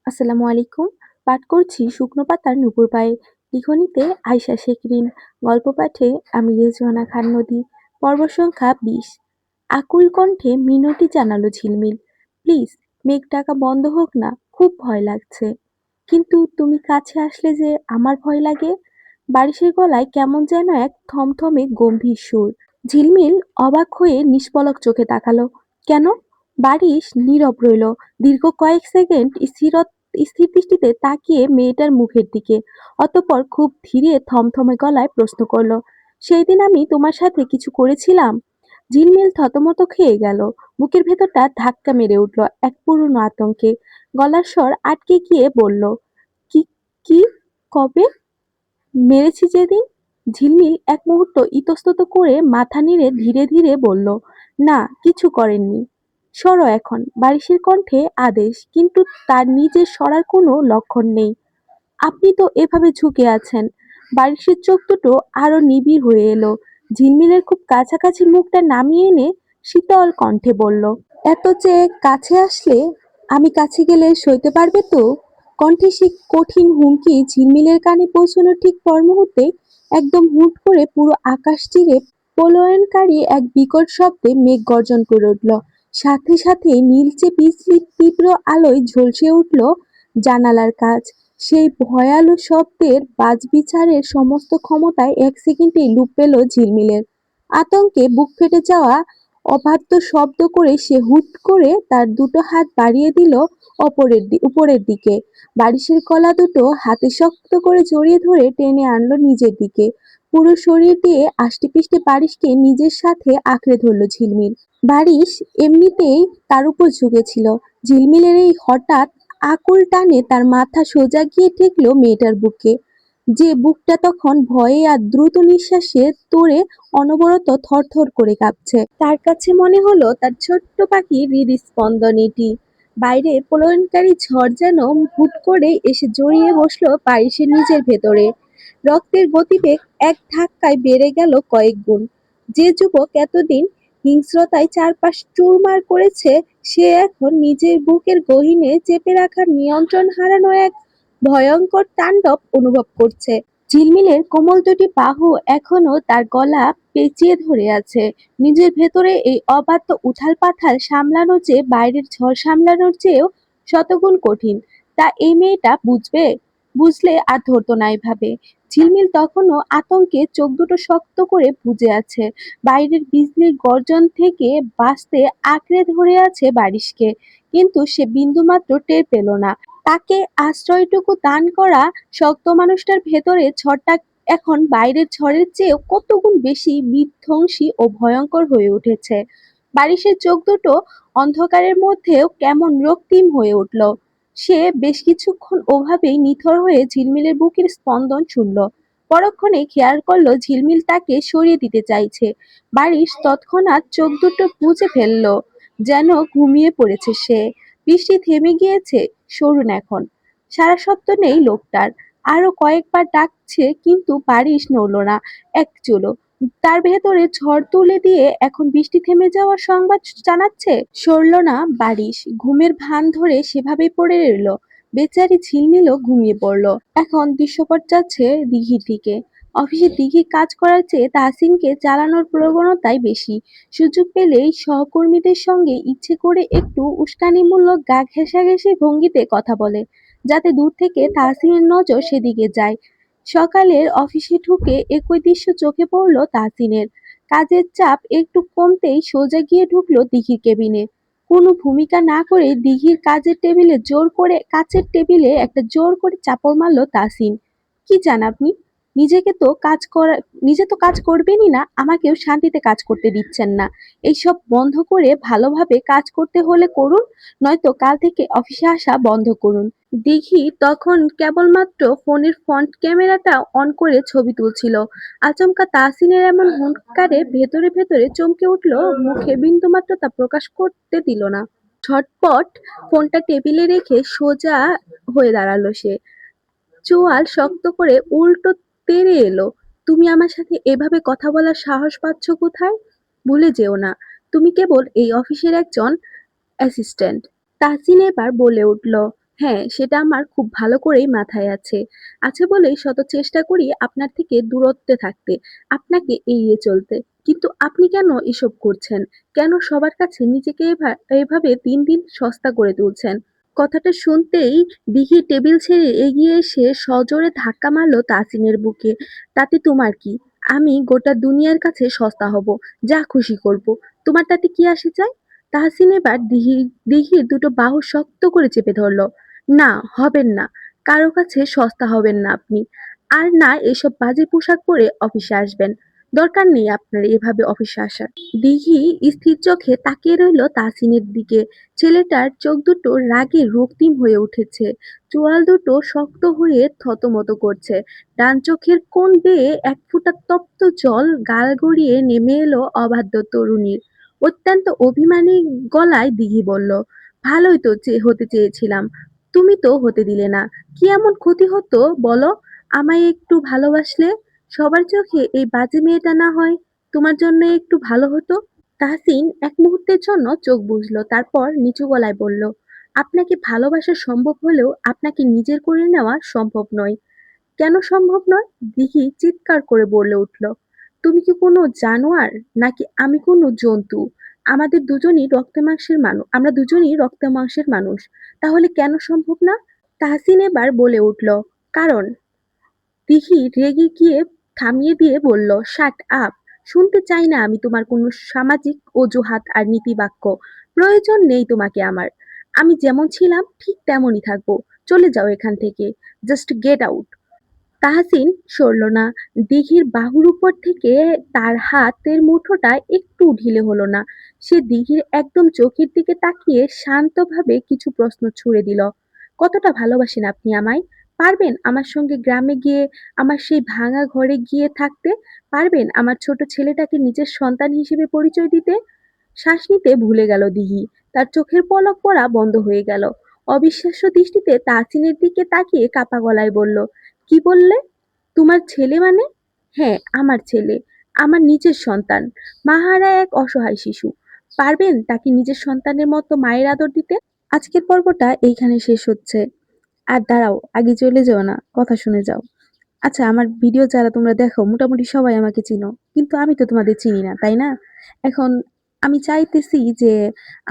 আসসালামু আলাইকুম। পাঠ করছি শুকনো পাতার নূপুর পায়ে। লিখনীতে আয়শা শেখরিন। গল্প পাঠে আমি রেজওয়ানা খান নদী। পর্ব সংখ্যা ২০। আকুল কণ্ঠে মিনতি জানালো ঝিলমিল। প্লিজ, মেঘ ডাকা বন্ধ হোক না, খুব ভয় লাগছে। কিন্তু তুমি কাছে আসলে যে আমার ভয় লাগে। বারিশের গলায় কেমন যেন এক থমথমে গম্ভীর সুর। ঝিলমিল অবাক হয়ে নিষ্পলক চোখে তাকালো। কেন? বারিশ নীরব রইল। দীর্ঘ কয়েক সেকেন্ড স্থির দৃষ্টিতে তাকিয়ে মেয়েটার মুখের দিকে। অতঃপর খুব ধীরে থমথমে গলায় প্রশ্ন করল, সেই দিন আমি তোমার সাথে কিছু করেছিলাম? ঝিলমিল থতমত খেয়ে গেল। বুকের ভেতরটা ধাক্কা মেরে উঠল এক পুরনো আতঙ্কে। গলার স্বর আটকে গিয়ে বলল, কি? কি? কবে? মেরেছি যেদিন। ঝিলমিল এক মুহূর্ত ইতস্তত করে মাথা নেড়ে ধীরে ধীরে বলল, না, কিছু করেননি। সরো এখন। বারিশের কণ্ঠে আদেশ, কিন্তু তার নিজের সরার কোনো লক্ষণ নেই। আপনি তো এভাবে ঝুঁকে আছেন। বারিশের চোখ দুটো আরো নিবিড় হয়ে এলো। ঝিলমিলের খুব কাছাকাছি মুখটা নামিয়ে এনে শীতল কণ্ঠে বলল, এত চেয়ে কাছে আসলে আমি কাছে গেলে সইতে পারবে তো? কণ্ঠে সে কঠিন হুমকি ঝিলমিলের কানে পৌঁছানোর ঠিক পর মুহূর্তে একদম হুট করে পুরো আকাশ চিরে প্রলয়নকারী এক বিকট শব্দে মেঘ গর্জন করে উঠল। সাথে সাথে নীলচে বিজলির তীব্র আলোয় ঝলসে উঠল জানালার কাচ। সেই ভয়ালো শব্দের বাজবিচারের সমস্ত ক্ষমতায় এক সেকেন্ডেই লুপ পেল ঝিলমিলের। আতঙ্কে বুক ফেটে যাওয়া অবাধ্য শব্দ করে সে হুট করে তার দুটো হাত বাড়িয়ে দিল উপরের দিকে। বারিশের গলা দুটো হাতে শক্ত করে জড়িয়ে ধরে টেনে আনলো নিজের দিকে। পুরো শরীর দিয়ে আষ্টেপৃষ্ঠে বারিশকে নিজের সাথে আঁকড়ে ধরল ঝিলমিল। বারিশ এমনিতেই তার উপর ঝুঁকেছিল। ঝিলমিলের এই হঠাৎ আকুল টানে তার মাথা সোজা গিয়ে ঠেকলো মেয়েটার বুকে, যে বুকটা তখন ভয়ে আর দ্রুত নিঃশ্বাসে তোড়ে অনবরত থরথর করে কাঁপছে। তার কাছে মনে হলো তার ছোট্ট পাখির হৃদস্পন্দন এটি। বাইরে প্রলয়নকারী ঝড় যেন হুট করে এসে জড়িয়ে বসলো বারিশের নিজের ভেতরে। রক্তের গতিবেগ এক ধাক্কায় বেড়ে গেল কয়েক গুণ। যে যুবক এতদিন হিংস্রতায় চারপাশ চুরমার করেছে, সে এখন নিজের বুকের গহীনে চেপে রাখার নিয়ন্ত্রণ হারানো এক ভয়ঙ্কর তাণ্ডব অনুভব করছে। ঝিলমিলের কোমল দুটি বাহু এখনো তার গলা পেঁচিয়ে ধরে আছে। নিজের ভেতরে এই অবাধ্য উথাল-পাথাল সামলানো যে বাইরের ঝড় সামলানোর চেয়েও শতগুণ কঠিন। তা এই মেয়েটা বুঝবে? বুঝলে আর ধরতো না এভাবে। ঝিলমিল তখনও আতঙ্কে চোখ দুটো শক্ত করে বুজে আছে। বাইরের বিজলির গর্জন থেকে বাঁচতে আঁকড়ে ধরে আছে বারিশকে। কিন্তু সে বিন্দুমাত্র টের পেল না। তাকে আশ্রয়টুকু দান করা শক্ত মানুষটার ভেতরে ঝড়টা এখন বাইরের ঝড়ের চেয়েও কত গুণ বেশি বিধ্বংসী ও ভয়ঙ্কর হয়ে উঠেছে। বারিশের চোখ দুটো অন্ধকারের মধ্যেও কেমন রক্তিম হয়ে উঠল। সে বেশ কিছুক্ষণ ওভাবেই নিথর হয়ে ঝিলমিলের বুকের স্পন্দন শুনল। পরক্ষণে খেয়াল করলো ঝিলমিল তাকে সরিয়ে দিতে চাইছে। বারিশ তৎক্ষণাৎ চোখ দুটো বুজে ফেললো, যেন ঘুমিয়ে পড়েছে সে। বৃষ্টি থেমে গিয়েছে। সরুন এখন। সারা শব্দ নেই লোকটার। আরো কয়েকবার ডাকছে, কিন্তু বারিশ নড়ল না এক চুলও। তার ভেতরে ঝড় তুলে দিয়ে এখন বৃষ্টি থেমে যাওয়ার সংবাদ জানাচ্ছে। সরল না বারিশ। ঘুমের ভান ধরে সেভাবেই পড়ে রইল। বেচারি ঝিলমিলও ঘুমিয়ে পড়ল। এখন দৃশ্যপট যাচ্ছে দিঘির দিকে। অফিসে দিঘি কাজ করার চেয়ে তাহসিনকে চালানোর প্রবণতাই বেশি। সুযোগ পেলেই সহকর্মীদের সঙ্গে ইচ্ছে করে একটু উস্কানিমূলক গা ঘেঁষাঘেঁষি ভঙ্গিতে কথা বলে, যাতে দূর থেকে তাহসিনের নজর সেদিকে যায়। সকালের অফিসে ঢুকে একই দৃশ্য চোখে পড়ল তাহসিনের। কাজের চাপ একটু কমতেই সোজা গিয়ে ঢুকলো দিঘির কেবিনে। কোনো ভূমিকা না করে দিঘির কাচের টেবিলে একটা জোর করে চাপড় মারল তাহসিন। কি চান আপনি? নিজেকে তো কাজ করা নিজে তো কাজ করবেনই না, আমাকেও শান্তিতে কাজ করতে দিচ্ছেন না। এইসব বন্ধ করে ভালোভাবে কাজ করতে হলে করুন, নয়তো কাল থেকে অফিসে আসা বন্ধ করুন। দিঘি তখন কেবলমাত্র ফোনের ফ্রন্ট ক্যামেরাটা অন করে ছবি তুলছিল। আচমকা তাহসিনের এমন হুঙ্কারে ভেতরে ভেতরে চমকে উঠল, মুখে বিন্দুমাত্র তা প্রকাশ করতে দিল না। ঝটপট ফোনটা টেবিলে রেখে সোজা হয়ে দাঁড়ালো সে। চোয়াল শক্ত করে উল্টো তেড়ে এলো। তুমি আমার সাথে এভাবে কথা বলার সাহস পাচ্ছ কোথায়? ভুলে যেও না, তুমি কেবল এই অফিসের একজন অ্যাসিস্ট্যান্ট। তাহসিন এবার বলে উঠল, হ্যাঁ, সেটা আমার খুব ভালো করেই মাথায় আছে বলেই শত চেষ্টা করি আপনার থেকে দূরত্বে থাকতে, আপনাকে এড়িয়ে চলতে। কিন্তু আপনি কেন এসব করছেন? কেন সবার কাছে নিজেকে এভাবে দিন দিন সস্তা করে তুলছেন? কথাটা শুনতেই দিঘি টেবিল ছেড়ে এগিয়ে এসে সজোরে ধাক্কা মারলো তাহসিনের বুকে। তাতে তোমার কি? আমি গোটা দুনিয়ার কাছে সস্তা হব, যা খুশি করব। তোমার তাতে কি আসে যায়? তাহসিন এবার দিঘির দুটো বাহু শক্ত করে চেপে ধরলো। না, হবেন না। কারো কাছে সস্তা হবেন না আপনি। আর না এসব বাজে পোশাক পরে অফিসে আসবেন। দরকার নেই আপনার এভাবে অফিসে আসার। দিঘি স্থির চোখে তাকিয়ে রইল তাহসিনের দিকে। ছেলেটার চোখ দুটো রাগে রক্তিম হয়ে উঠেছে, চোয়াল দুটো শক্ত হয়ে থতমত করছে। ডান চোখের কোণ বেয়ে এক ফোঁটা তপ্ত জল গাল গড়িয়ে নেমে এলো অবাধ্য তরুণীর। অত্যন্ত অভিমানী গলায় দিঘি বলল, ভালোই তো হতে চেয়েছিলাম, তুমি তো হতে দিলে না। কি এমন ক্ষতি হতো বলো? আমায় একটু ভালোবাসলে, সবার চোখে এই বাজে মেয়েটা না হয় তোমার জন্য একটু ভালো হতো। তাহসিন এক মুহূর্তের জন্য চোখ বুজল, তারপর নিচু গলায় বলল, আপনাকে ভালোবাসা সম্ভব হলেও আপনাকে নিজের করে নেওয়া সম্ভব নয়। কেন সম্ভব নয়? দিঘি চিৎকার করে বলে উঠল, তুমি কি কোনো জানোয়ার, নাকি আমি কোনো জন্তু? আমাদের দুজনই রক্ত মাংসের মানুষ, আমরা দুজনই রক্ত মাংসের মানুষ। তাহলে কেন সম্ভব না? তাহসিন এবার বলে উঠল, কারণ। দিঘি রেগে গিয়ে থামিয়ে দিয়ে বলল, শাট আপ। শুনতে চাই না আমি তোমার কোনো সামাজিক অজুহাত আর নীতিবাক্য। প্রয়োজন নেই তোমাকে আমার। আমি যেমন ছিলাম ঠিক তেমনই থাকবো। চলে যাও এখান থেকে। Just get out. তাহসিন সরল না। দিঘির বাহুর উপর থেকে তার হাতের মুঠোটা একটু ঢিলে হলো না। সে দিঘির একদম চোখের দিকে তাকিয়ে শান্তভাবে কিছু প্রশ্ন ছুড়ে দিল। কতটা ভালোবাসেন আপনি আমায়? পারবেন আমার সঙ্গে গ্রামে গিয়ে, আমার সেই ভাঙা ঘরে গিয়ে থাকতে? পারবেন আমার ছোট ছেলেটাকে নিজের সন্তান হিসেবে পরিচয় দিতে? শ্বাস নিতে ভুলে গেল দিঘি। তার চোখের পলক পড়া বন্ধ হয়ে গেল। অবিশ্বাস্য দৃষ্টিতে তাহসিনের দিকে তাকিয়ে কাপা গলায় বলল, কি বললে? তোমার ছেলে মানে? হ্যাঁ, আমার ছেলে। আমার নিজের সন্তান। মাহারা এক অসহায় শিশু। পারবেন তাকে নিজের সন্তানের মতো মায়ের আদর দিতে? আজকের পর্বটা এইখানে শেষ হচ্ছে। আর দাঁড়াও, আগে চলে যেও না, কথা শুনে যাও। আচ্ছা, আমার ভিডিও যারা তোমরা দেখো মোটামুটি সবাই আমাকে চিনো। কিন্তু আমি তো তোমাদের চিনি না, তাই না? এখন আমি চাইতেছি যে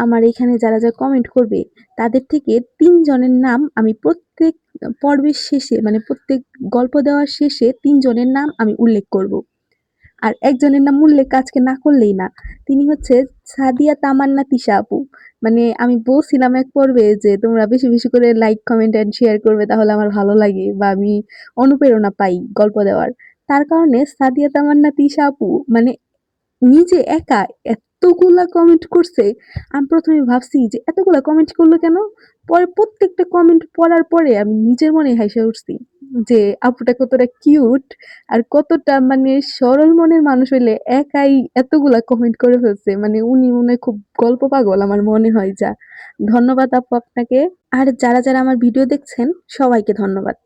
আমার এখানে যারা কমেন্ট করবে তাদের থেকে ৩ জনের নাম আমি প্রত্যেক পর্বের শেষে, মানে প্রত্যেক গল্প দেওয়ার শেষে ৩ জনের নাম আমি উল্লেখ করব। আর একজনের নাম উল্লেখ আজকে না করলেই না। তিনি হচ্ছে সাদিয়া তামান্না তিশা আপু। মানে আমি বলছিলাম এক পর্বে যে তোমরা বেশি বেশি করে লাইক কমেন্ট এন্ড শেয়ার করবে, তাহলে আমার ভালো লাগে বা আমি অনুপ্রেরণা পাই গল্প দেওয়ার। তার কারণে সাদিয়া তামান্না তিশা আপু মানে নিজে একা এতগুলা কমেন্ট করছে। আমি প্রথমে ভাবছি যে এতগুলা কমেন্ট করলো কেন? পরে প্রত্যেকটা কমেন্ট পড়ার পরে আমি নিজের মনে হাইসা উঠছি যে আপুটা কতটা কিউট আর কতটা মানে সরল মনের মানুষ হইলে একাই এতগুলা কমেন্ট করে ফেলছে। মানে উনি মনে হয় খুব গল্প পাগল আমার মনে হয় যা। ধন্যবাদ আপু আপনাকে। আর যারা আমার ভিডিও দেখছেন সবাইকে ধন্যবাদ।